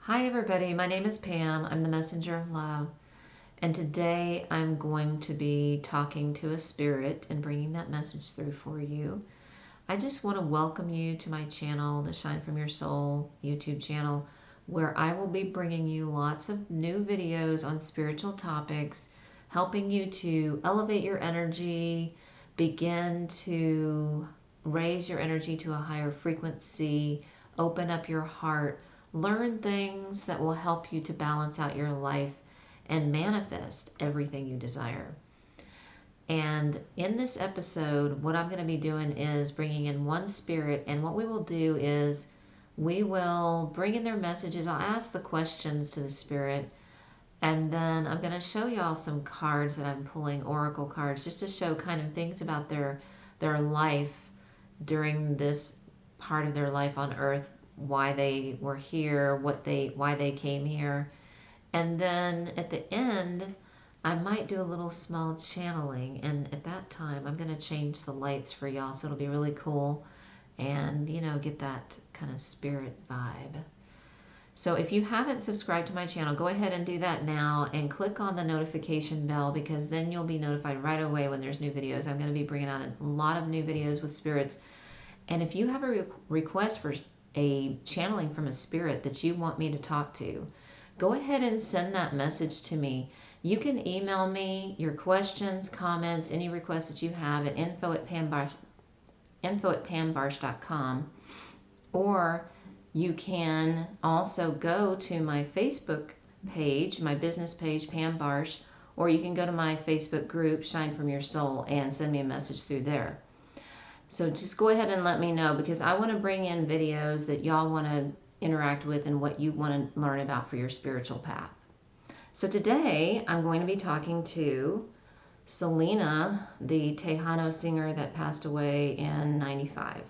Hi everybody, my name is Pam. I'm the messenger of love. And today I'm going to be talking to a spirit and bringing that message through for you. I just want to welcome you to my channel, the Shine From Your Soul YouTube channel, where I will be bringing you lots of new videos on spiritual topics, helping you to elevate your energy, begin to raise your energy to a higher frequency, open up your heart, learn things that will help you to balance out your life and manifest everything you desire. And in this episode, what I'm going to be doing is bringing in one spirit, and what we will do is we will bring in their messages. I'll ask the questions to the spirit, and then I'm going to show y'all some cards that I'm pulling, oracle cards, just to show kind of things about their life during this part of their life on earth, why they were here, why they came here. And then at the end, I might do a little small channeling, and at that time I'm going to change the lights for y'all, so it'll be really cool and get that kind of spirit vibe. So if you haven't subscribed to my channel, go ahead and do that now and click on the notification bell, because then you'll be notified right away when there's new videos. I'm going to be bringing out a lot of new videos with spirits. And if you have a request for a channeling from a spirit that you want me to talk to, go ahead and send that message to me. You can email me your questions, comments, any requests that you have at info@pambarsh.com, or you can also go to my Facebook page, my business page, Pam Barsh, or you can go to my Facebook group, Shine From Your Soul, and send me a message through there. So just go ahead and let me know, because I want to bring in videos that y'all want to interact with and what you want to learn about for your spiritual path. So today I'm going to be talking to Selena, the Tejano singer that passed away in '95.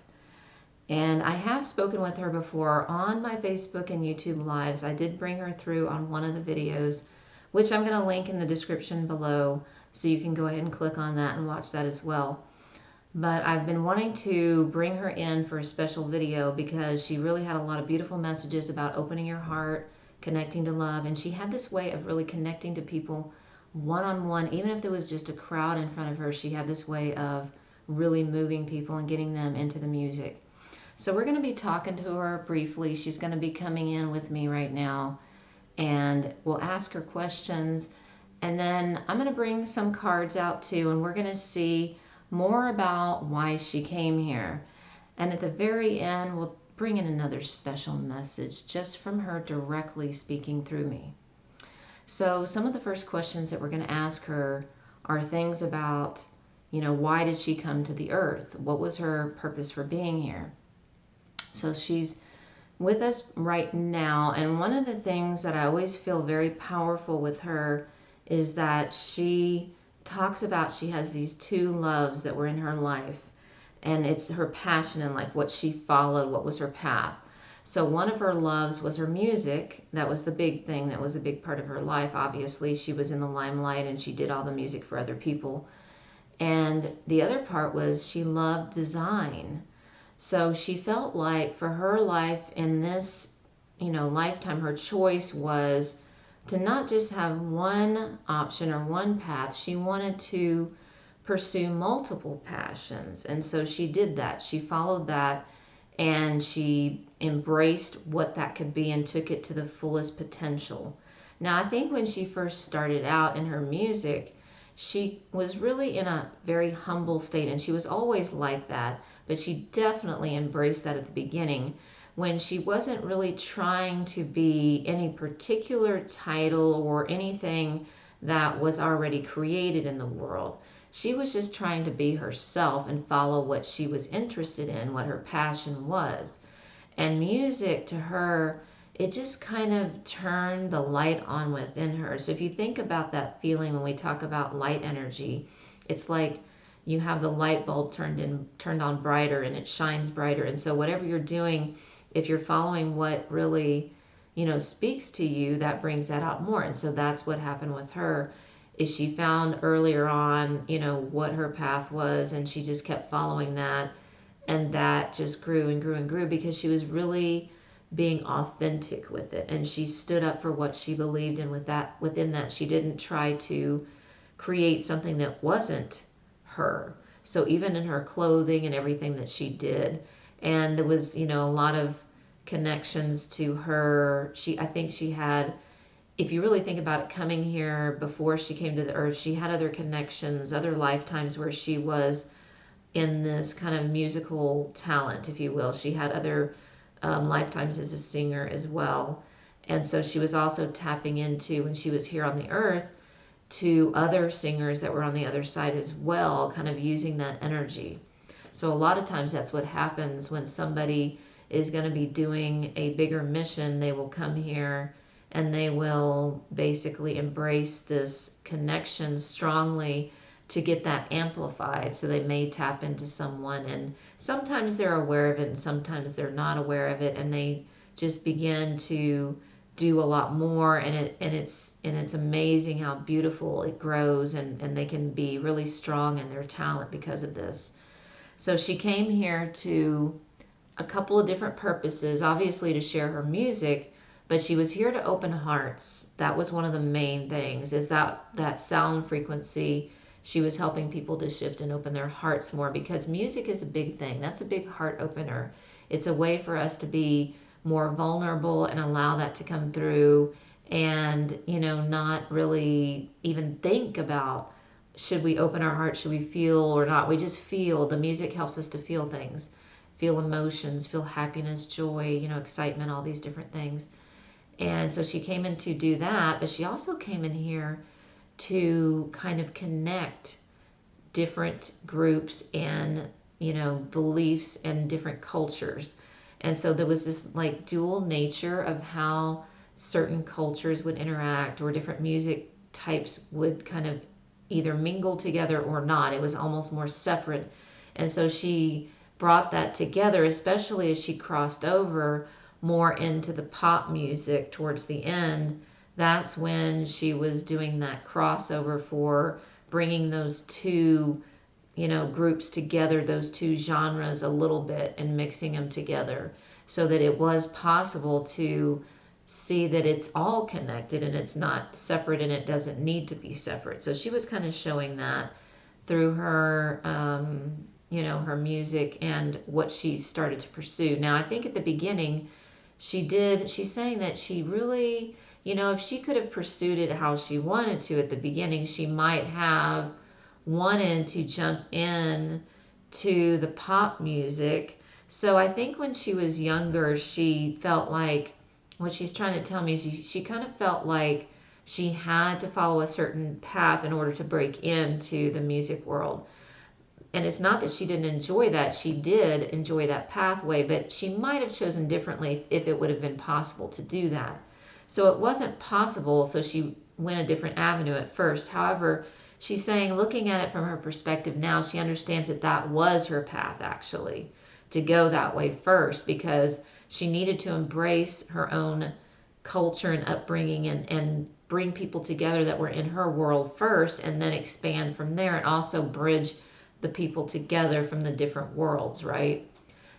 And I have spoken with her before on my Facebook and YouTube lives. I did bring her through on one of the videos, which I'm going to link in the description below, so you can go ahead and click on that and watch that as well. But I've been wanting to bring her in for a special video because she really had a lot of beautiful messages about opening your heart, connecting to love, and she had this way of really connecting to people one-on-one. Even if there was just a crowd in front of her, she had this way of really moving people and getting them into the music. So we're going to be talking to her briefly. She's going to be coming in with me right now, and we'll ask her questions, and then I'm going to bring some cards out too, and we're going to see more about why she came here. And at the very end, we'll bring in another special message just from her directly speaking through me. So some of the first questions that we're going to ask her are things about, why did she come to the earth? What was her purpose for being here? So she's with us right now, and one of the things that I always feel very powerful with her is that she talks about she has these two loves that were in her life, and it's her passion in life, what she followed, what was her path. So one of her loves was her music. That was the big thing. That was a big part of her life. Obviously, she was in the limelight and she did all the music for other people. And the other part was she loved design. So she felt like for her life in this, lifetime, her choice was to not just have one option or one path. She wanted to pursue multiple passions. And so she did that. She followed that, and she embraced what that could be and took it to the fullest potential. Now, I think when she first started out in her music, she was really in a very humble state, and she was always like that, but she definitely embraced that at the beginning, when she wasn't really trying to be any particular title or anything that was already created in the world. She was just trying to be herself and follow what she was interested in, what her passion was. And music to her, it just kind of turned the light on within her. So if you think about that feeling when we talk about light energy, it's like you have the light bulb turned on brighter, and it shines brighter. And so whatever you're doing, if you're following what really, speaks to you, that brings that out more. And so that's what happened with her, is she found earlier on, what her path was, and she just kept following that. And that just grew and grew and grew, because she was really being authentic with it, and she stood up for what she believed in. Within that, she didn't try to create something that wasn't her. So even in her clothing and everything that she did, and there was, a lot of connections to her. I think she had, if you really think about it, coming here before she came to the earth, she had other connections, other lifetimes where she was in this kind of musical talent, if you will. She had other lifetimes as a singer as well. And so she was also tapping into, when she was here on the earth, to other singers that were on the other side as well, kind of using that energy. So a lot of times that's what happens when somebody is going to be doing a bigger mission. They will come here and they will basically embrace this connection strongly to get that amplified. So they may tap into someone, and sometimes they're aware of it and sometimes they're not aware of it, and they just begin to do a lot more, and it's amazing how beautiful it grows, and they can be really strong in their talent because of this. So she came here to a couple of different purposes, obviously to share her music, but she was here to open hearts. That was one of the main things, is that sound frequency. She was helping people to shift and open their hearts more, because music is a big thing. That's a big heart opener. It's a way for us to be more vulnerable and allow that to come through, and not really even think about, should we open our heart, should we feel or not. We just feel. The music helps us to feel things, feel emotions, feel happiness, joy, excitement, all these different things. And so she came in to do that, but she also came in here to kind of connect different groups and beliefs and different cultures. And so there was this like dual nature of how certain cultures would interact, or different music types would kind of either mingle together or not. It was almost more separate. And so she brought that together, especially as she crossed over more into the pop music towards the end. That's when she was doing that crossover for bringing those two groups together, those two genres a little bit, and mixing them together, so that it was possible to see that it's all connected and it's not separate, and it doesn't need to be separate. So she was kind of showing that through her her music and what she started to pursue. Now I think at the beginning she's saying that she really, if she could have pursued it how she wanted to at the beginning, she might have wanted to jump in to the pop music. So I think when she was younger, she felt like, what she's trying to tell me is she kind of felt like she had to follow a certain path in order to break into the music world. And it's not that she didn't enjoy that. She did enjoy that pathway, but she might have chosen differently if it would have been possible to do that. So it wasn't possible, so she went a different avenue at first. However, she's saying, looking at it from her perspective now, she understands that that was her path, actually, to go that way first, because she needed to embrace her own culture and upbringing, and bring people together that were in her world first, and then expand from there, and also bridge the people together from the different worlds, right?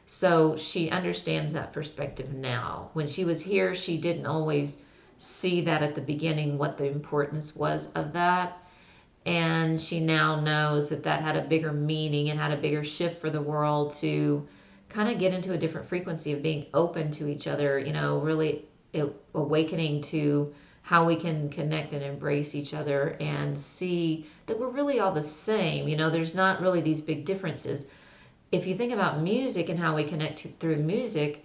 So she understands that perspective now. When she was here, she didn't always see that at the beginning, what the importance was of that. And she now knows that that had a bigger meaning and had a bigger shift for the world, to kind of get into a different frequency of being open to each other, really awakening to how we can connect and embrace each other and see that we're really all the same. There's not really these big differences. If you think about music and how we connect through music,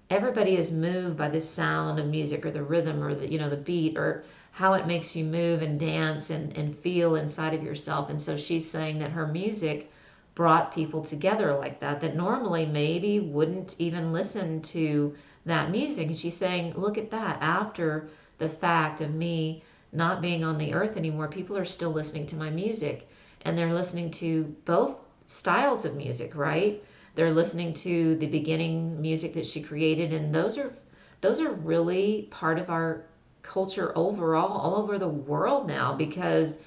everybody is moved by the sound of music, or the rhythm, or the beat, or how it makes you move and dance and feel inside of yourself. And so she's saying that her music brought people together like that normally maybe wouldn't even listen to that music. And she's saying, look at that, after the fact of me not being on the earth anymore, people are still listening to my music, and they're listening to both styles of music, right? They're listening to the beginning music that she created, and those are really part of our culture overall, all over the world now, because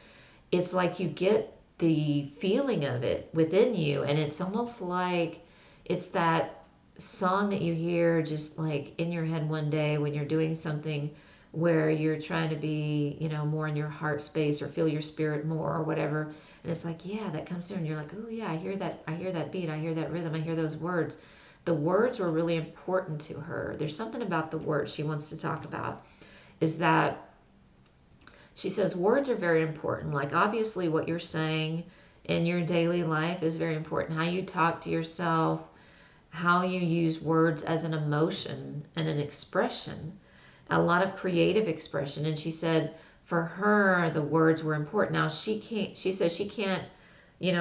it's like you get the feeling of it within you, and it's almost like it's that song that you hear just like in your head one day when you're doing something where you're trying to be, more in your heart space or feel your spirit more or whatever. And it's like, yeah, that comes through and you're like, oh yeah, I hear that beat, I hear that rhythm, I hear those words. The words were really important to her. There's something about the words she wants to talk about, is that she says words are very important. Like, obviously, what you're saying in your daily life is very important. How you talk to yourself, how you use words as an emotion and an expression, a lot of creative expression. And she said for her, the words were important. Now, she says she can't,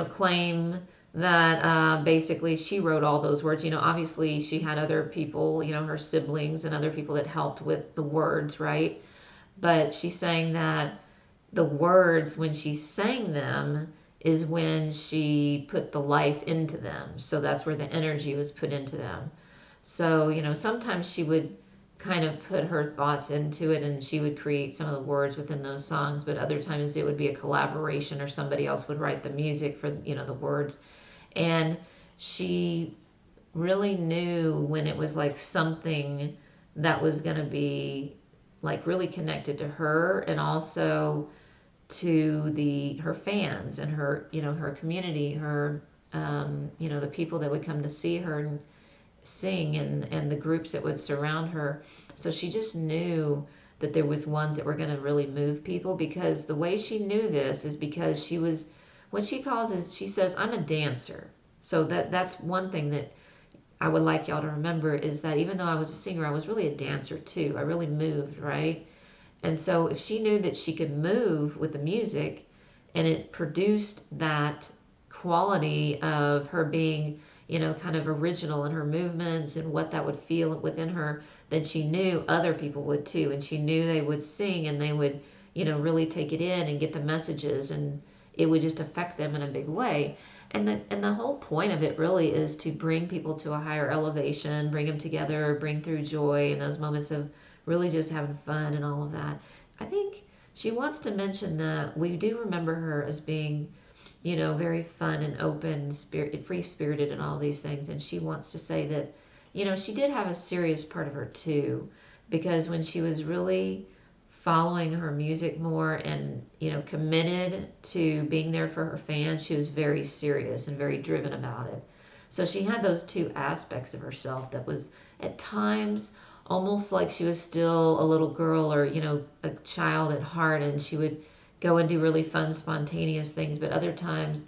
claim that basically she wrote all those words. Obviously, she had other people, her siblings and other people that helped with the words, right? But she's saying that the words, when she sang them, is when she put the life into them. So that's where the energy was put into them. So, sometimes she would kind of put her thoughts into it and she would create some of the words within those songs, but other times it would be a collaboration or somebody else would write the music for, the words. And she really knew when it was like something that was going to be like really connected to her and also to her fans and her her community, her the people that would come to see her and sing, and the groups that would surround her. So she just knew that there was ones that were going to really move people, because the way she knew this is because she was, what she calls is, she says, I'm a dancer. So that's one thing that I would like y'all to remember, is that even though I was a singer, I was really a dancer too. I really moved, right? And so if she knew that she could move with the music and it produced that quality of her being, kind of original in her movements and what that would feel within her, then she knew other people would too. And she knew they would sing and they would, really take it in and get the messages, and it would just affect them in a big way. And the whole point of it really is to bring people to a higher elevation, bring them together, bring through joy and those moments of really just having fun and all of that. I think she wants to mention that we do remember her as being, very fun and open, free spirited and all these things. And she wants to say that, she did have a serious part of her too, because when she was really following her music more and, committed to being there for her fans, she was very serious and very driven about it. So she had those two aspects of herself that was at times almost like she was still a little girl or, a child at heart, and she would go and do really fun, spontaneous things. But other times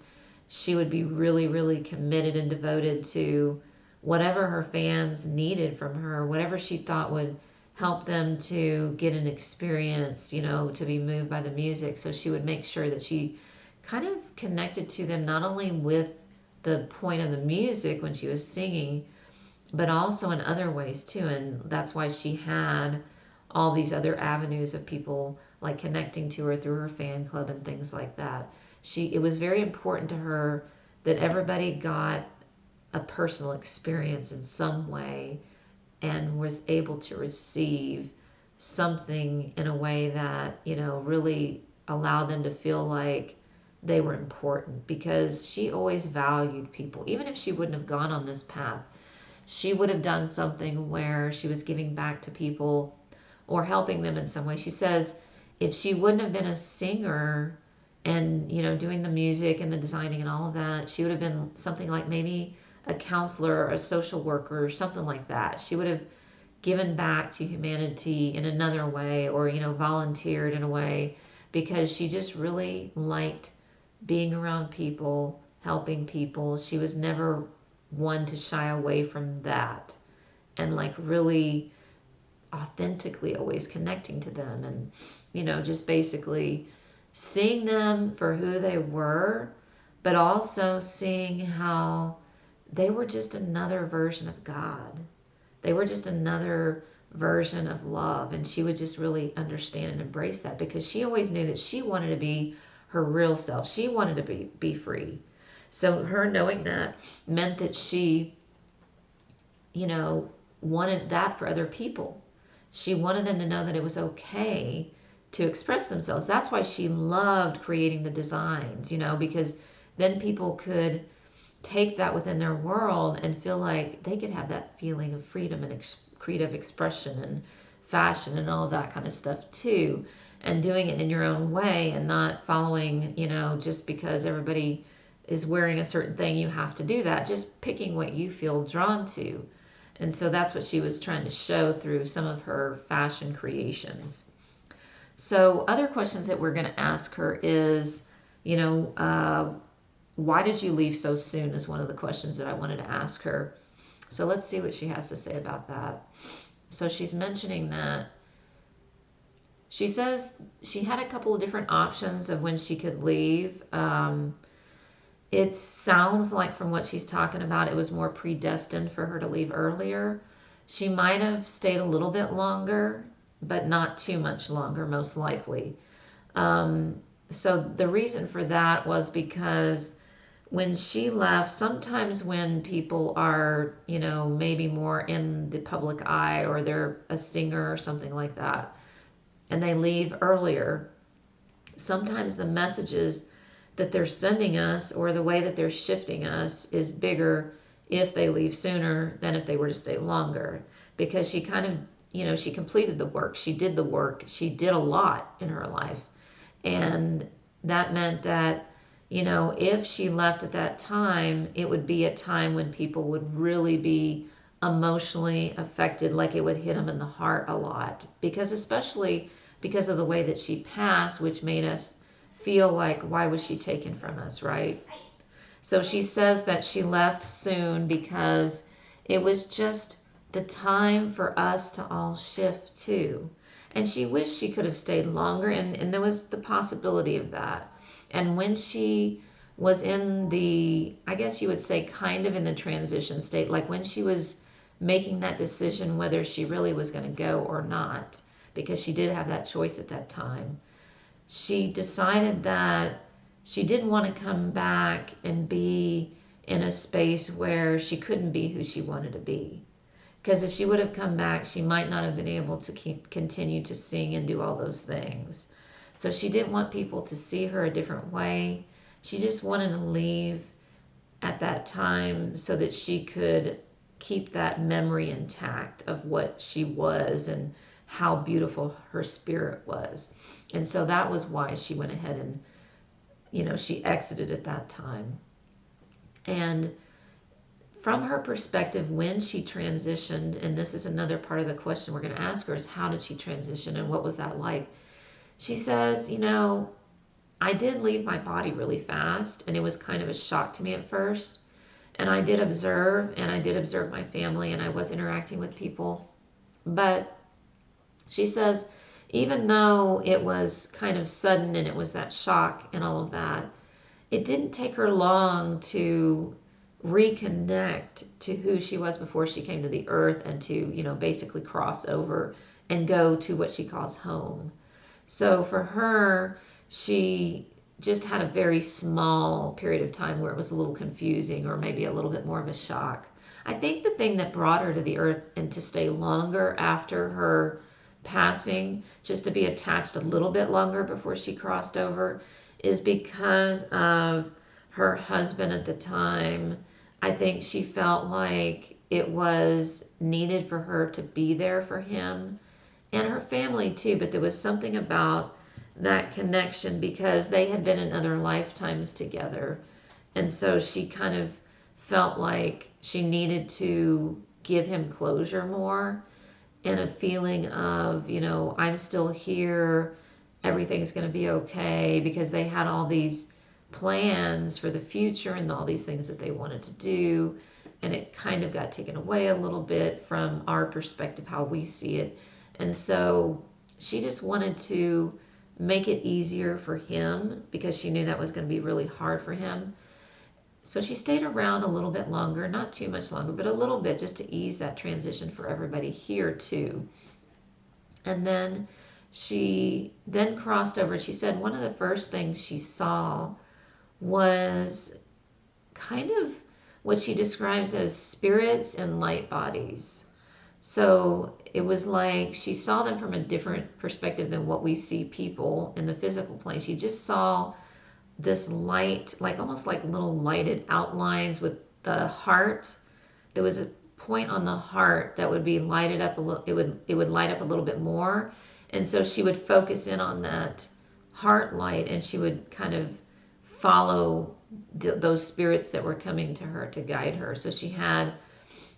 she would be really, really committed and devoted to whatever her fans needed from her, whatever she thought would help them to get an experience, to be moved by the music. So she would make sure that she kind of connected to them, not only with the point of the music when she was singing, but also in other ways too. And that's why she had all these other avenues of people like connecting to her through her fan club and things like that. It was very important to her that everybody got a personal experience in some way and was able to receive something in a way that, really allowed them to feel like they were important, because she always valued people. Even if she wouldn't have gone on this path, she would have done something where she was giving back to people or helping them in some way. She says if she wouldn't have been a singer and, doing the music and the designing and all of that, she would have been something like maybe a counselor or a social worker or something like that. She would have given back to humanity in another way, or, volunteered in a way, because she just really liked being around people, helping people. She was never one to shy away from that, and like really authentically always connecting to them, and just basically seeing them for who they were, but also seeing how they were just another version of God. They were just another version of love, and she would just really understand and embrace that, because she always knew that she wanted to be her real self. She wanted to be free. So her knowing that meant that she, wanted that for other people. She wanted them to know that it was okay to express themselves. That's why she loved creating the designs, because then people could take that within their world and feel like they could have that feeling of freedom and creative expression and fashion and all of that kind of stuff too, and doing it in your own way and not following, just because everybody is wearing a certain thing, you have to do that. Just picking what you feel drawn to. And so that's what she was trying to show through some of her fashion creations. So other questions that we're going to ask her is, why did you leave so soon is one of the questions that I wanted to ask her. So let's see what she has to say about that. So she's mentioning that she says she had a couple of different options of when she could leave. It sounds like from what she's talking about, it was more predestined for her to leave earlier. She might have stayed a little bit longer, but not too much longer, most likely. So the reason for that was because when she left, sometimes when people are, maybe more in the public eye, or they're a singer or something like that, and they leave earlier, sometimes the messages that they're sending us or the way that they're shifting us is bigger if they leave sooner than if they were to stay longer. Because she kind of, she completed the work, she did the work, she did a lot in her life. And that meant that, if she left at that time, it would be a time when people would really be emotionally affected, like it would hit them in the heart a lot. Because especially because of the way that she passed, which made us feel like, why was she taken from us, right? So she says that she left soon because it was just the time for us to all shift too. And she wished she could have stayed longer, and there was the possibility of that. And when she was in the, I guess you would say, kind of in the transition state, like when she was making that decision whether she really was going to go or not, because she did have that choice at that time, she decided that she didn't want to come back and be in a space where she couldn't be who she wanted to be. Because if she would have come back, she might not have been able to continue to sing and do all those things. So she didn't want people to see her a different way. She just wanted to leave at that time so that she could keep that memory intact of what she was and how beautiful her spirit was. And so that was why she went ahead and, she exited at that time. And from her perspective, when she transitioned, and this is another part of the question we're going to ask her, is how did she transition and what was that like? She says, I did leave my body really fast, and it was kind of a shock to me at first. And I did observe my family, and I was interacting with people. But she says, even though it was kind of sudden and it was that shock and all of that, it didn't take her long to reconnect to who she was before she came to the earth, and to, basically cross over and go to what she calls home. So for her, she just had a very small period of time where it was a little confusing, or maybe a little bit more of a shock. I think the thing that brought her to the earth and to stay longer after her passing, just to be attached a little bit longer before she crossed over, is because of her husband at the time. I think she felt like it was needed for her to be there for him and her family too, but there was something about that connection because they had been in other lifetimes together. And so she kind of felt like she needed to give him closure more, and a feeling of, I'm still here, everything's going to be okay, because they had all these plans for the future and all these things that they wanted to do. And it kind of got taken away a little bit from our perspective, how we see it. And so she just wanted to make it easier for him, because she knew that was going to be really hard for him. So she stayed around a little bit longer, not too much longer, but a little bit, just to ease that transition for everybody here too. And then she then crossed over. She said one of the first things she saw was kind of what she describes as spirits and light bodies. So it was like she saw them from a different perspective than what we see people in the physical plane. She just saw this light, like almost like little lighted outlines with the heart. There was a point on the heart that would be lighted up a little, it would light up a little bit more. And so she would focus in on that heart light, and she would kind of follow those spirits that were coming to her to guide her. So she had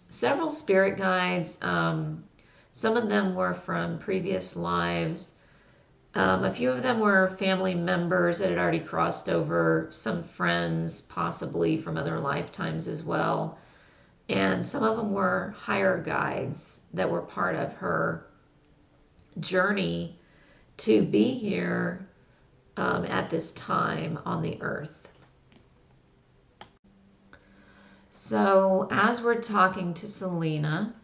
several spirit guides. Some of them were from previous lives. A few of them were family members that had already crossed over, some friends, possibly from other lifetimes as well. And some of them were higher guides that were part of her journey to be here at this time on the earth. So as we're talking to Selena,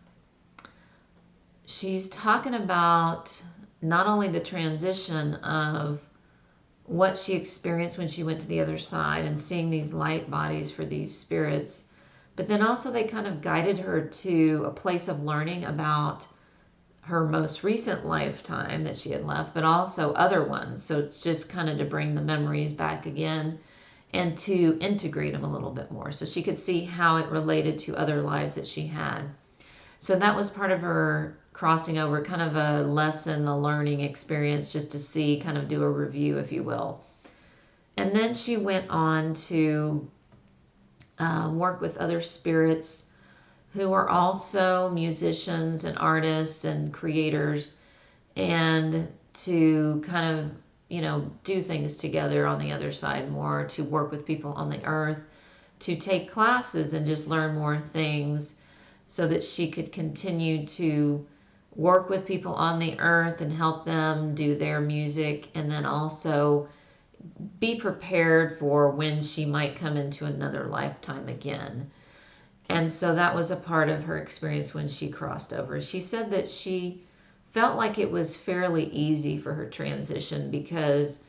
she's talking about not only the transition of what she experienced when she went to the other side and seeing these light bodies for these spirits, but then also they kind of guided her to a place of learning about her most recent lifetime that she had left, but also other ones. So it's just kind of to bring the memories back again and to integrate them a little bit more so she could see how it related to other lives that she had. So that was part of her crossing over, kind of a lesson, a learning experience, just to see, kind of do a review, if you will. And then she went on to work with other spirits who are also musicians and artists and creators, and to kind of, do things together on the other side more, to work with people on the earth, to take classes and just learn more things so that she could continue to work with people on the earth and help them do their music, and then also be prepared for when she might come into another lifetime again. And so that was a part of her experience when she crossed over. She said that she felt like it was fairly easy for her transition because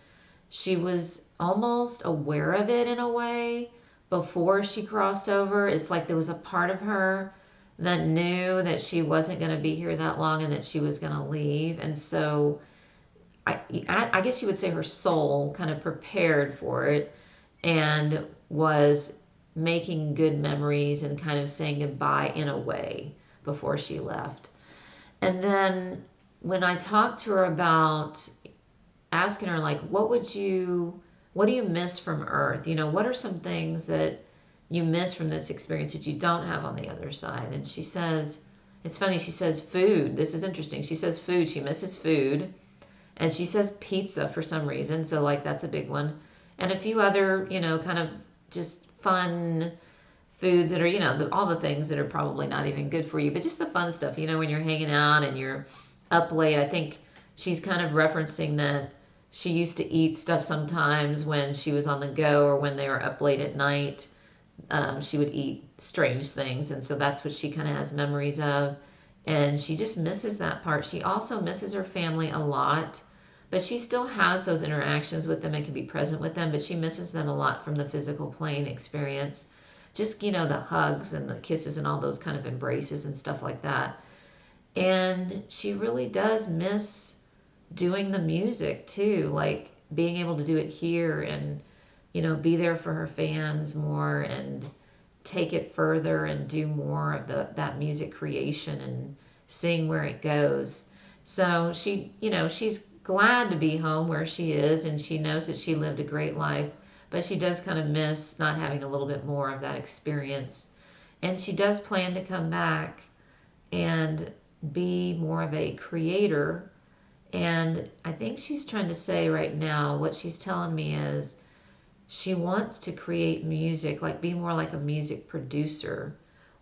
she was almost aware of it in a way before she crossed over. It's like there was a part of her that knew that she wasn't going to be here that long and that she was going to leave. And so I guess you would say her soul kind of prepared for it and was making good memories and kind of saying goodbye in a way before she left. And then when I talked to her about asking her, like, what do you miss from Earth? What are some things that you miss from this experience that you don't have on the other side? And she says, it's funny, she says food. This is interesting. She says food. She misses food. And she says pizza for some reason. So, like, that's a big one. And a few other, kind of just fun foods that are, all the things that are probably not even good for you, but just the fun stuff, when you're hanging out and you're up late. I think she's kind of referencing that she used to eat stuff sometimes when she was on the go or when they were up late at night. She would eat strange things. And so that's what she kind of has memories of. And she just misses that part. She also misses her family a lot, but she still has those interactions with them and can be present with them, but she misses them a lot from the physical plane experience. Just, the hugs and the kisses and all those kind of embraces and stuff like that. And she really does miss doing the music too, like being able to do it here and, be there for her fans more and take it further and do more of that music creation and seeing where it goes. So she, she's glad to be home where she is, and she knows that she lived a great life, but she does kind of miss not having a little bit more of that experience. And she does plan to come back and be more of a creator. And I think she's trying to say right now, what she's telling me is she wants to create music, like be more like a music producer,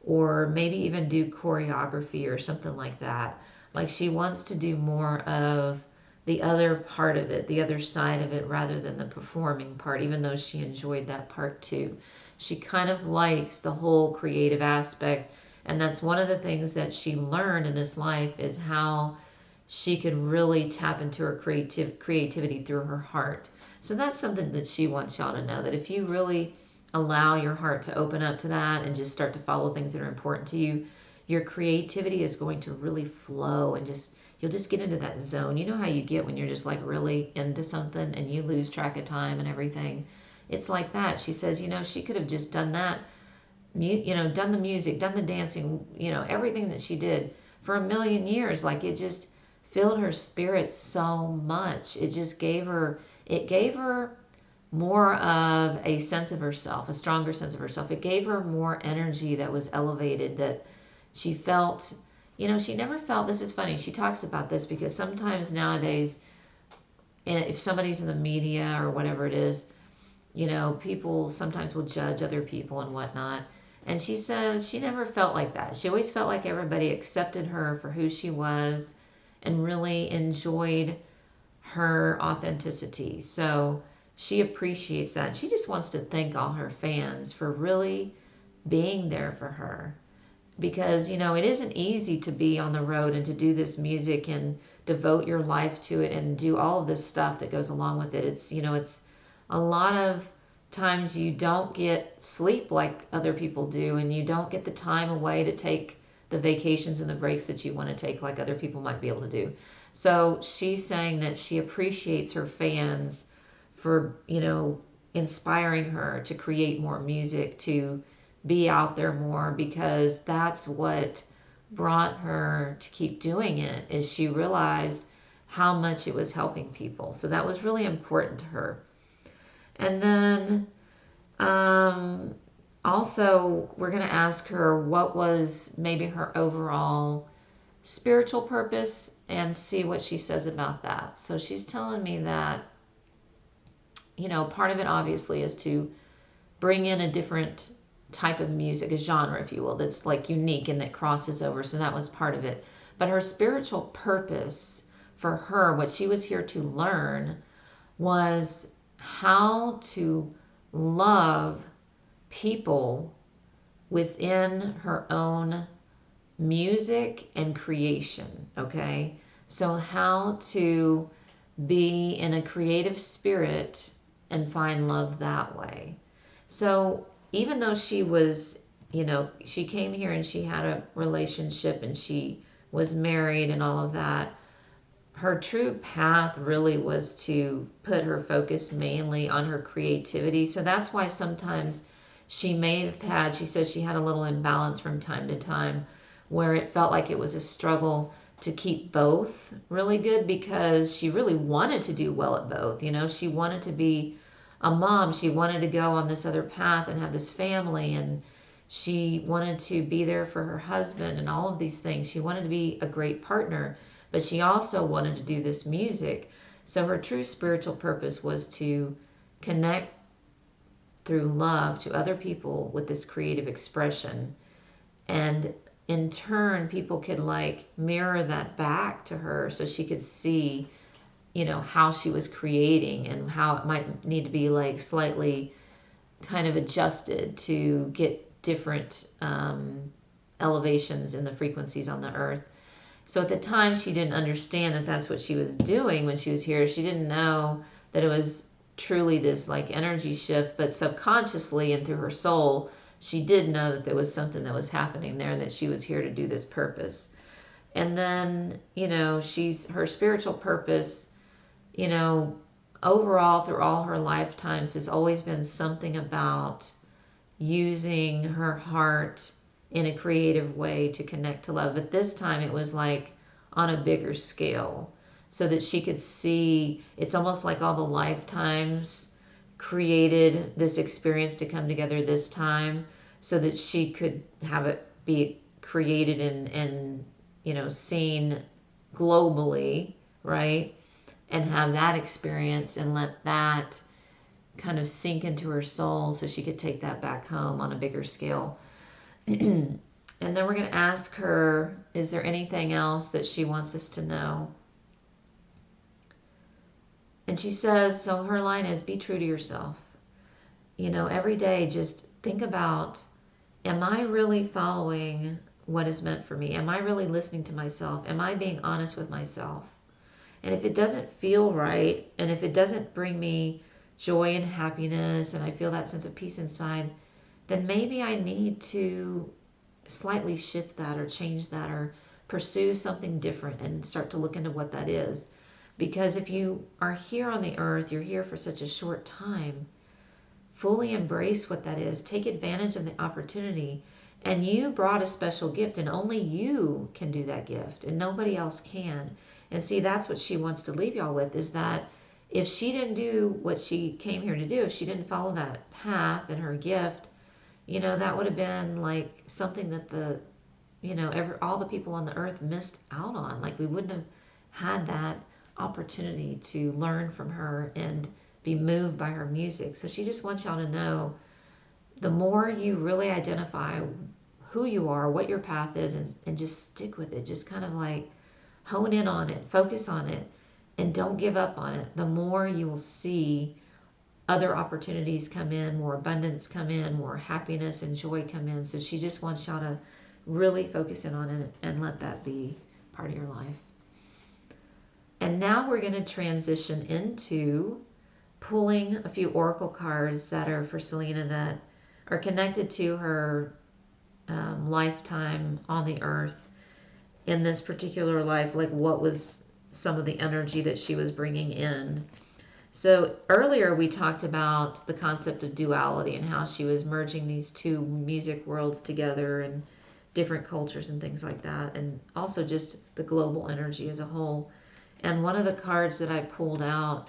or maybe even do choreography or something like that. Like she wants to do more of the other part of it, the other side of it, rather than the performing part, even though she enjoyed that part too. She kind of likes the whole creative aspect, and that's one of the things that she learned in this life, is how she could really tap into her creativity through her heart. So that's something that she wants y'all to know, that if you really allow your heart to open up to that and just start to follow things that are important to you, your creativity is going to really flow, and you'll just get into that zone. You know how you get when you're just like really into something and you lose track of time and everything. It's like that. She says, she could have just done that, done the music, done the dancing, everything that she did for a million years. Like, it just filled her spirit so much. It gave her more of a sense of herself, a stronger sense of herself. It gave her more energy that was elevated, that she felt, she never felt, this is funny, she talks about this because sometimes nowadays, if somebody's in the media or whatever it is, people sometimes will judge other people and whatnot. And she says she never felt like that. She always felt like everybody accepted her for who she was and really enjoyed her authenticity. So she appreciates that. She just wants to thank all her fans for really being there for her. Because, it isn't easy to be on the road and to do this music and devote your life to it and do all of this stuff that goes along with it. It's a lot of times you don't get sleep like other people do, and you don't get the time away to take the vacations and the breaks that you want to take like other people might be able to do. So she's saying that she appreciates her fans for, inspiring her to create more music, to be out there more, because that's what brought her to keep doing it, is she realized how much it was helping people. So that was really important to her. And then also, we're going to ask her what was maybe her overall spiritual purpose and see what she says about that. So she's telling me that, part of it obviously is to bring in a different type of music, a genre, if you will, that's like unique and that crosses over. So that was part of it. But her spiritual purpose for her, what she was here to learn, was how to love people within her own music and creation. Okay, so how to be in a creative spirit and find love that way. So even though she was, she came here and she had a relationship and she was married and all of that, her true path really was to put her focus mainly on her creativity. So that's why sometimes she may have had, she says she had a little imbalance from time to time where it felt like it was a struggle to keep both really good, because she really wanted to do well at both. She wanted to be a mom, she wanted to go on this other path and have this family, and she wanted to be there for her husband and all of these things. She wanted to be a great partner, but she also wanted to do this music. So her true spiritual purpose was to connect through love to other people with this creative expression. And in turn, people could like mirror that back to her so she could see, how she was creating and how it might need to be like slightly kind of adjusted to get different elevations in the frequencies on the earth. So at the time, she didn't understand that that's what she was doing when she was here. She didn't know that it was truly this like energy shift, but subconsciously and through her soul, she did know that there was something that was happening there, that she was here to do this purpose. And then, her spiritual purpose, overall through all her lifetimes has always been something about using her heart in a creative way to connect to love. But this time it was like on a bigger scale, so that she could see, it's almost like all the lifetimes created this experience to come together this time, so that she could have it be created and seen globally, right? And have that experience and let that kind of sink into her soul so she could take that back home on a bigger scale. And then we're going to ask her, is there anything else that she wants us to know? And she says, so her line is, be true to yourself. Every day just think about, am I really following what is meant for me? Am I really listening to myself? Am I being honest with myself? And if it doesn't feel right, and if it doesn't bring me joy and happiness, and I feel that sense of peace inside, then maybe I need to slightly shift that or change that or pursue something different and start to look into what that is. Because if you are here on the earth, you're here for such a short time, fully embrace what that is. Take advantage of the opportunity. And you brought a special gift, and only you can do that gift, and nobody else can. And see, that's what she wants to leave y'all with, is that if she didn't do what she came here to do, if she didn't follow that path and her gift, that would have been like something that all the people on the earth missed out on. Like, we wouldn't have had that opportunity to learn from her and be moved by her music. So she just wants y'all to know, the more you really identify who you are, what your path is, and just stick with it, just kind of like hone in on it, focus on it, and don't give up on it, the more you will see other opportunities come in, more abundance come in, more happiness and joy come in. So she just wants y'all to really focus in on it and let that be part of your life. And now we're going to transition into pulling a few oracle cards that are for Selena, that are connected to her lifetime on the earth in this particular life, like what was some of the energy that she was bringing in. So earlier we talked about the concept of duality and how she was merging these two music worlds together and different cultures and things like that, and also just the global energy as a whole. And one of the cards that I pulled out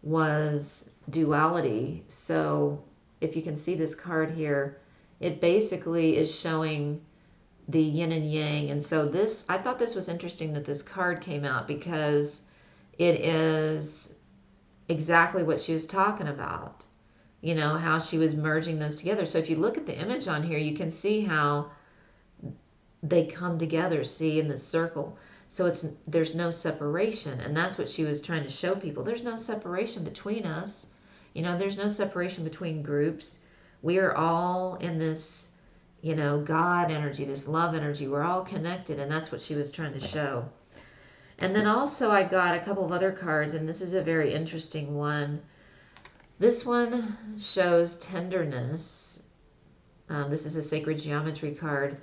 was duality. So if you can see this card here, it basically is showing the yin and yang. And so I thought this was interesting that this card came out, because it is exactly what she was talking about, how she was merging those together. So if you look at the image on here, you can see how they come together, see, in this circle. So there's no separation, and that's what she was trying to show people. There's no separation between us. There's no separation between groups. We are all in this, God energy, this love energy. We're all connected, and that's what she was trying to show. And then also I got a couple of other cards, and this is a very interesting one. This one shows tenderness. This is a sacred geometry card.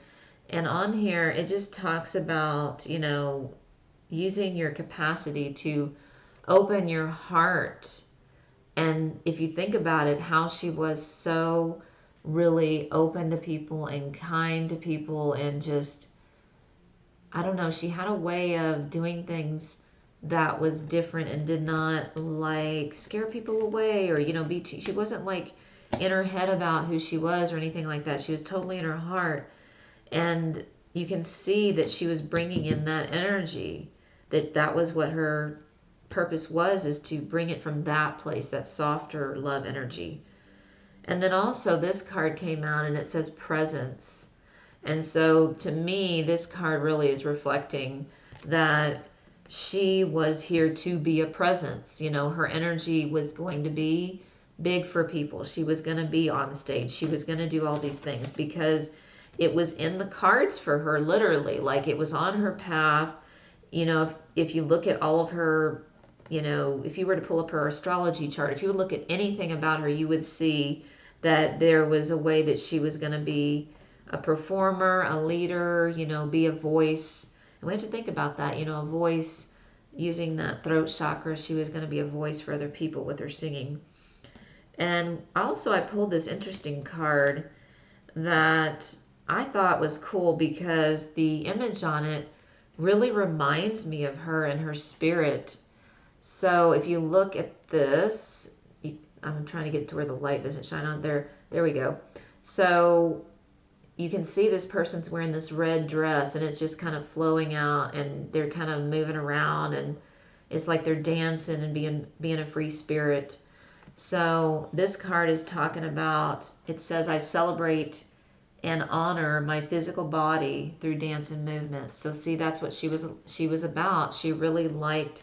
And on here, it just talks about, using your capacity to open your heart. And if you think about it, how she was so really open to people and kind to people, and just, I don't know, she had a way of doing things that was different and did not like scare people away, or, she wasn't like in her head about who she was or anything like that. She was totally in her heart. And you can see that she was bringing in that energy, that was what her purpose was, is to bring it from that place, that softer love energy. And then also this card came out, and it says presence. And so to me, this card really is reflecting that she was here to be a presence. Her energy was going to be big for people. She was going to be on the stage. She was going to do all these things because it was in the cards for her, literally. Like, it was on her path. If you look at all of her, if you were to pull up her astrology chart, if you would look at anything about her, you would see that there was a way that she was going to be a performer, a leader, be a voice. And we have to think about that, a voice, using that throat chakra. She was going to be a voice for other people with her singing. And also I pulled this interesting card that I thought was cool, because the image on it really reminds me of her and her spirit. So if you look at this, I'm trying to get to where the light doesn't shine on there. There we go. So you can see this person's wearing this red dress, and it's just kind of flowing out, and they're kind of moving around, and it's like they're dancing and being a free spirit. So this card is talking about, it says, I celebrate and honor my physical body through dance and movement. So see, that's what she was about. She really liked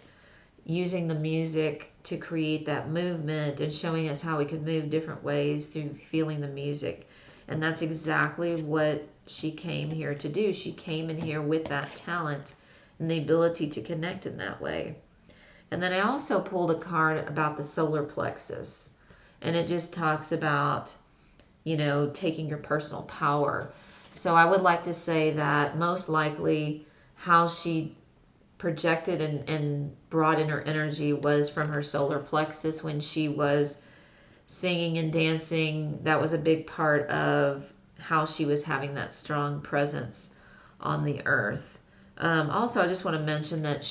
using the music to create that movement and showing us how we could move different ways through feeling the music. And that's exactly what she came here to do. She came in here with that talent and the ability to connect in that way. And then I also pulled a card about the solar plexus, and it just talks about, taking your personal power. So I would like to say that most likely how she projected and brought in her energy was from her solar plexus when she was singing and dancing, that was a big part of how she was having that strong presence on the earth. Also, I just want to mention that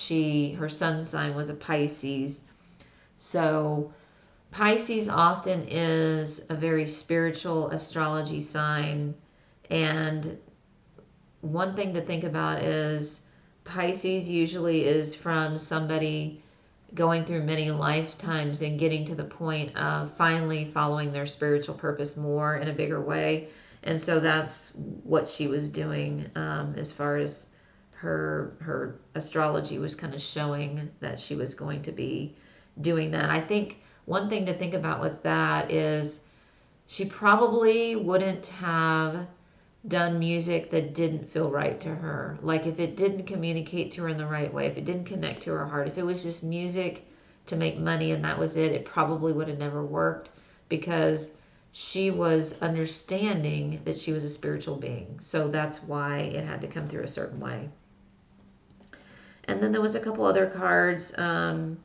her sun sign was a Pisces. So Pisces often is a very spiritual astrology sign. And one thing to think about is Pisces usually is from somebody going through many lifetimes and getting to the point of finally following their spiritual purpose more in a bigger way. And so that's what she was doing, as far as her astrology was kind of showing that she was going to be doing that. I think one thing to think about with that is she probably wouldn't have done music that didn't feel right to her. Like if it didn't communicate to her in the right way, if it didn't connect to her heart, if it was just music to make money and that was it, it probably would have never worked, because she was understanding that she was a spiritual being. So that's why it had to come through a certain way. And then there was a couple other cards. One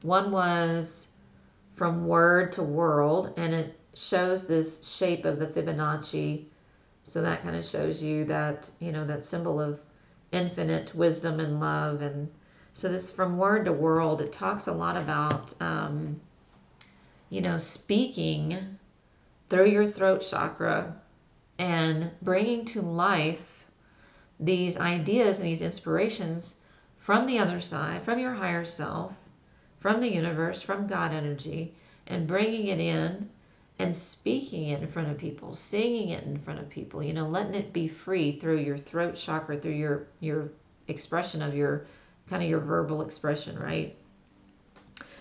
was from word to world, and it shows this shape of the Fibonacci. So that kind of shows you that, that symbol of infinite wisdom and love. And so this from word to world, it talks a lot about, speaking through your throat chakra and bringing to life these ideas and these inspirations from the other side, from your higher self, from the universe, from God energy, and bringing it in and speaking it in front of people, singing it in front of people, letting it be free through your throat chakra, through your expression of your kind of your verbal expression, right?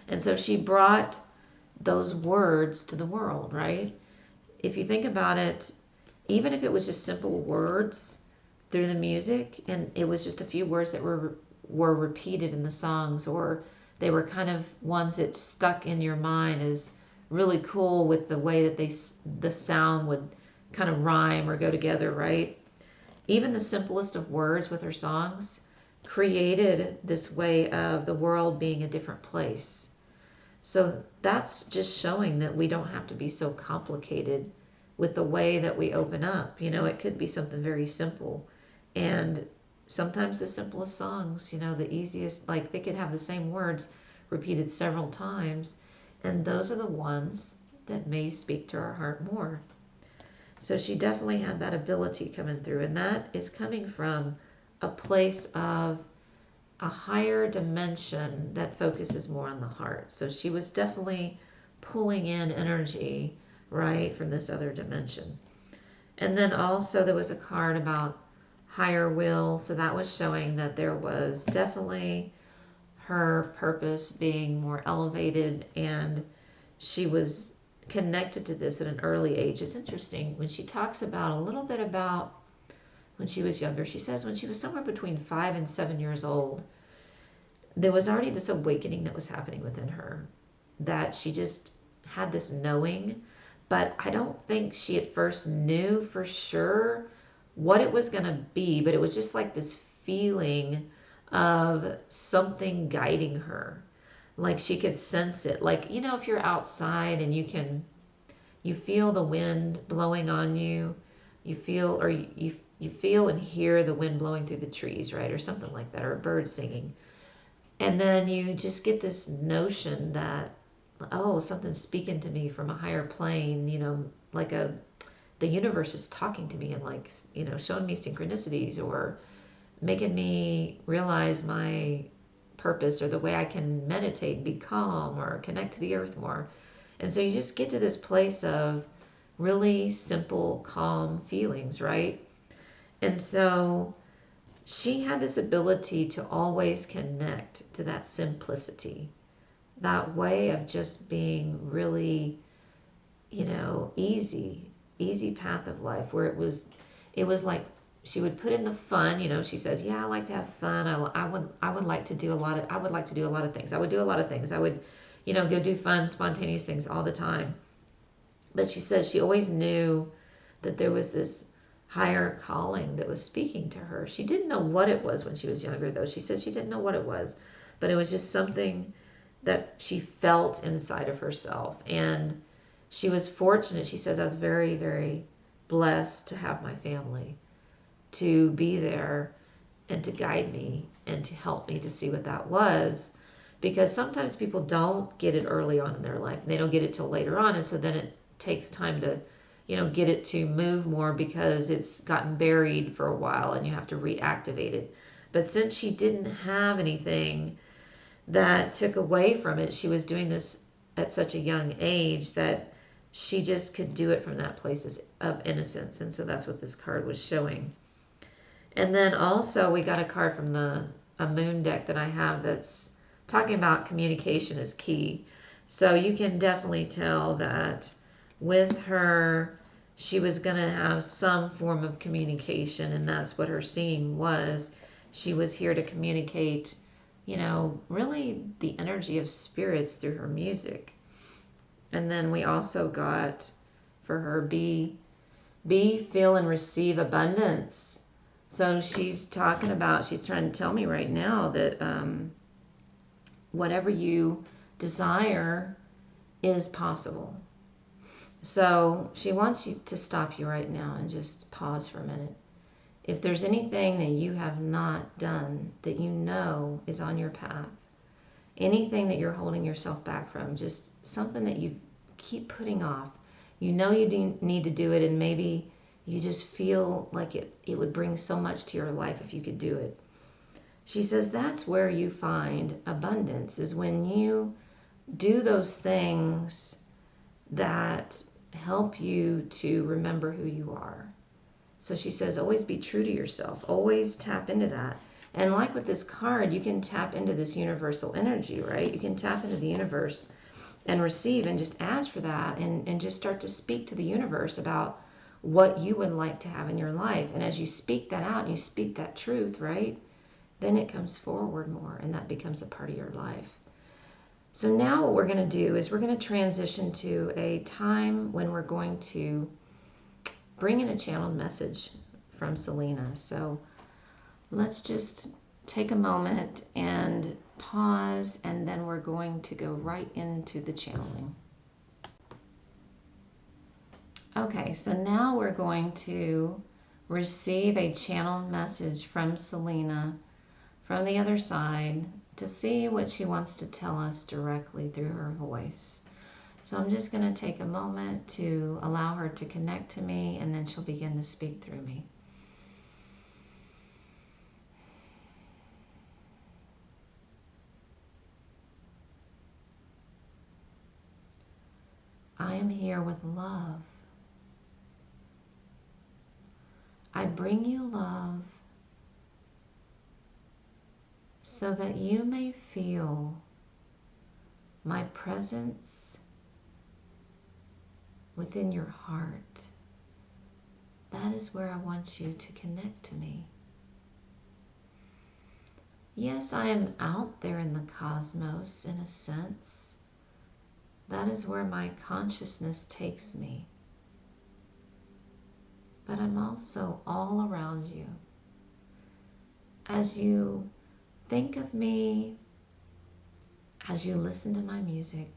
And so she brought those words to the world, right? If you think about it, even if it was just simple words through the music, and it was just a few words that were repeated in the songs, or they were kind of ones that stuck in your mind as really cool with the way that the sound would kind of rhyme or go together, right? Even the simplest of words with her songs created this way of the world being a different place. So that's just showing that we don't have to be so complicated with the way that we open up. It could be something very simple. And sometimes the simplest songs, the easiest, like they could have the same words repeated several times, and those are the ones that may speak to our heart more. So she definitely had that ability coming through, and that is coming from a place of a higher dimension that focuses more on the heart. So she was definitely pulling in energy, right, from this other dimension. And then also there was a card about higher will, so that was showing that there was definitely her purpose being more elevated, and she was connected to this at an early age. It's interesting when she talks about a little bit about when she was younger. She says when she was somewhere between 5 and 7 years old, there was already this awakening that was happening within her, that she just had this knowing, but I don't think she at first knew for sure what it was going to be, but it was just like this feeling of something guiding her. Like she could sense it. Like, if you're outside and you feel the wind blowing on you, you feel and hear the wind blowing through the trees, right? Or something like that, or a bird singing. And then you just get this notion that, oh, something's speaking to me from a higher plane, like the universe is talking to me and like, showing me synchronicities or making me realize my purpose or the way I can meditate and be calm or connect to the earth more. And so you just get to this place of really simple, calm feelings, right? And so she had this ability to always connect to that simplicity, that way of just being really, easy path of life, where it was like she would put in the fun. She says, yeah, I like to have fun. I would like to do a lot of things. I would do a lot of things. I would, go do fun, spontaneous things all the time. But she says she always knew that there was this higher calling that was speaking to her. She didn't know what it was when she was younger, though. She said she didn't know what it was, but it was just something that she felt inside of herself. And she was fortunate. She says, I was very, very blessed to have my family to be there and to guide me and to help me to see what that was. Because sometimes people don't get it early on in their life and they don't get it till later on. And so then it takes time to, get it to move more because it's gotten buried for a while and you have to reactivate it. But since she didn't have anything that took away from it, she was doing this at such a young age that she just could do it from that place of innocence. And so that's what this card was showing. And then also we got a card from a moon deck that I have that's talking about communication is key. So you can definitely tell that with her, she was going to have some form of communication, and that's what her seeing was. She was here to communicate, really the energy of spirits through her music. And then we also got for her be, feel, and receive abundance. So she's trying to tell me right now that whatever you desire is possible. So she wants you to stop you right now and just pause for a minute. If there's anything that you have not done that you know is on your path, anything that you're holding yourself back from, just something that you keep putting off, you need to do it, and maybe you just feel like it would bring so much to your life if you could do it. She says that's where you find abundance, is when you do those things that help you to remember who you are. So she says always be true to yourself. Always tap into that. And like with this card, you can tap into this universal energy, right? You can tap into the universe and receive and just ask for that and just start to speak to the universe about what you would like to have in your life. And as you speak that out and you speak that truth, right, then it comes forward more and that becomes a part of your life. So now what we're going to do is we're going to transition to a time when we're going to bring in a channeled message from Selena. So let's just take a moment and pause, and then we're going to go right into the channeling. Okay, so now we're going to receive a channeled message from Selena from the other side to see what she wants to tell us directly through her voice. So I'm just going to take a moment to allow her to connect to me, and then she'll begin to speak through me. I am here with love. I bring you love so that you may feel my presence within your heart. That is where I want you to connect to me. Yes, I am out there in the cosmos in a sense. That is where my consciousness takes me. But I'm also all around you. As you think of me, as you listen to my music,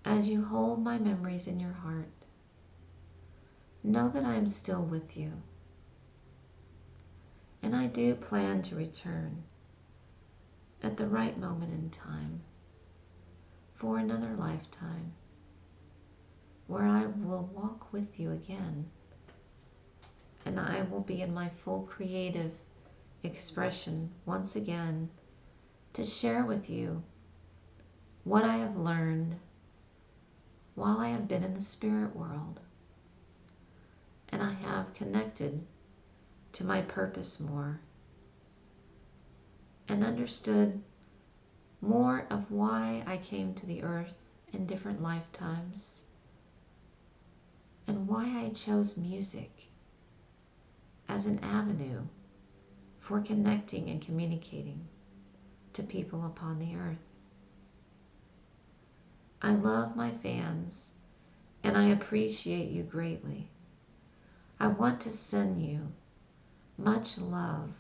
as you hold my memories in your heart, know that I'm still with you. And I do plan to return at the right moment in time for another lifetime where I will walk with you again, and I will be in my full creative expression once again to share with you what I have learned while I have been in the spirit world, and I have connected to my purpose more and understood more of why I came to the earth in different lifetimes and why I chose music as an avenue for connecting and communicating to people upon the earth. I love my fans and I appreciate you greatly. I want to send you much love,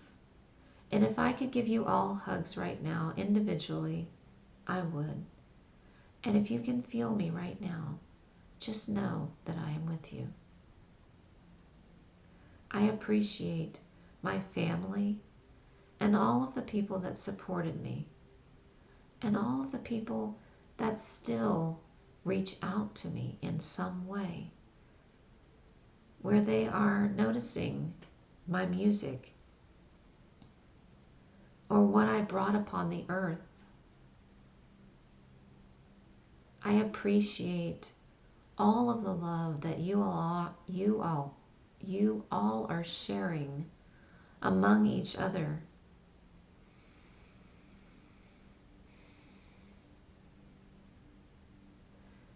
and if I could give you all hugs right now individually, I would. And if you can feel me right now, just know that I am with you. I appreciate my family and all of the people that supported me and all of the people that still reach out to me in some way, where they are noticing my music or what I brought upon the earth. I appreciate all of the love that you all are sharing among each other.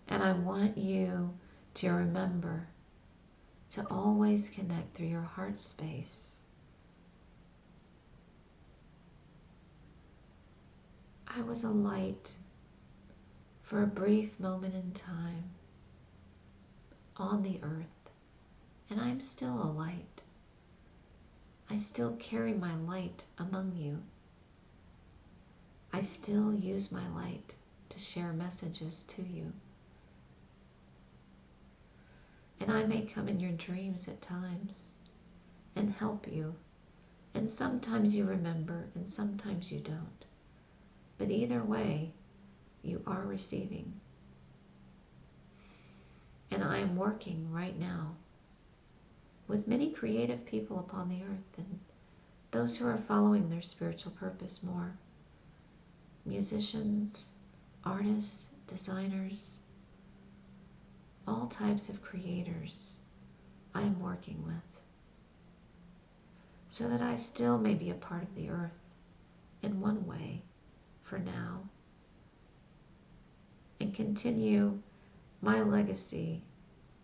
And I want you to remember to always connect through your heart space. I was a light for a brief moment in time on the earth, and I'm still a light. I still carry my light among you. I still use my light to share messages to you. And I may come in your dreams at times and help you. And sometimes you remember and sometimes you don't. But either way, you are receiving. And I am working right now with many creative people upon the earth and those who are following their spiritual purpose more. Musicians, artists, designers, all types of creators I am working with, so that I still may be a part of the earth in one way for now, and continue my legacy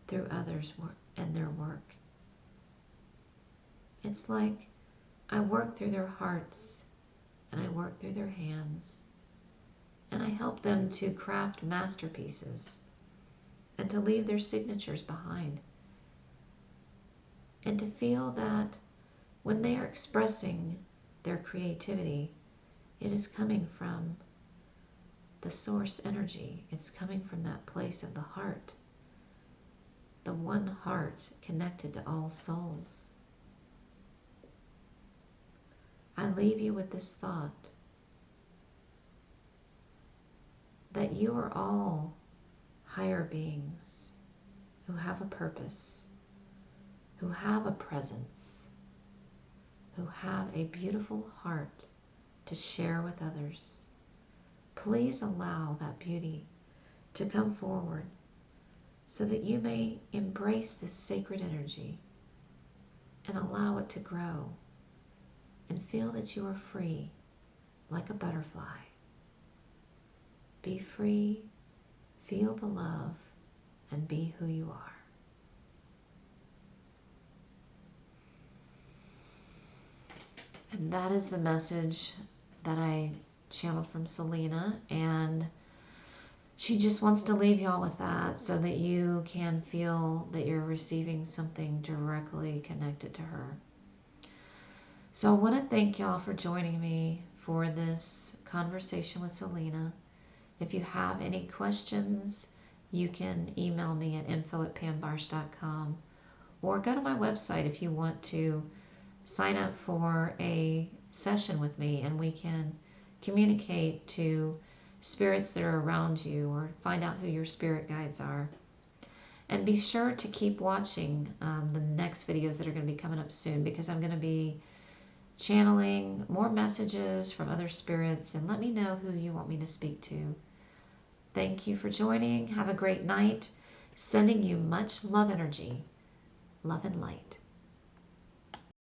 through others' work and their work. It's like I work through their hearts and I work through their hands, and I help them to craft masterpieces and to leave their signatures behind, and to feel that when they are expressing their creativity, it is coming from the source energy. It's coming from that place of the heart, the one heart connected to all souls. I leave you with this thought that you are all higher beings who have a purpose, who have a presence, who have a beautiful heart to share with others. Please allow that beauty to come forward so that you may embrace this sacred energy and allow it to grow and feel that you are free like a butterfly. Be free, feel the love, and be who you are. And that is the message that I channeled from Selena, and she just wants to leave y'all with that so that you can feel that you're receiving something directly connected to her. So I want to thank y'all for joining me for this conversation with Selena. If you have any questions, you can email me at info@pambarsh.com, or go to my website if you want to sign up for a session with me and we can communicate to spirits that are around you or find out who your spirit guides are. And be sure to keep watching the next videos that are going to be coming up soon, because I'm going to be channeling more messages from other spirits, and let me know who you want me to speak to. Thank you for joining. Have a great night. Sending you much love energy, love and light.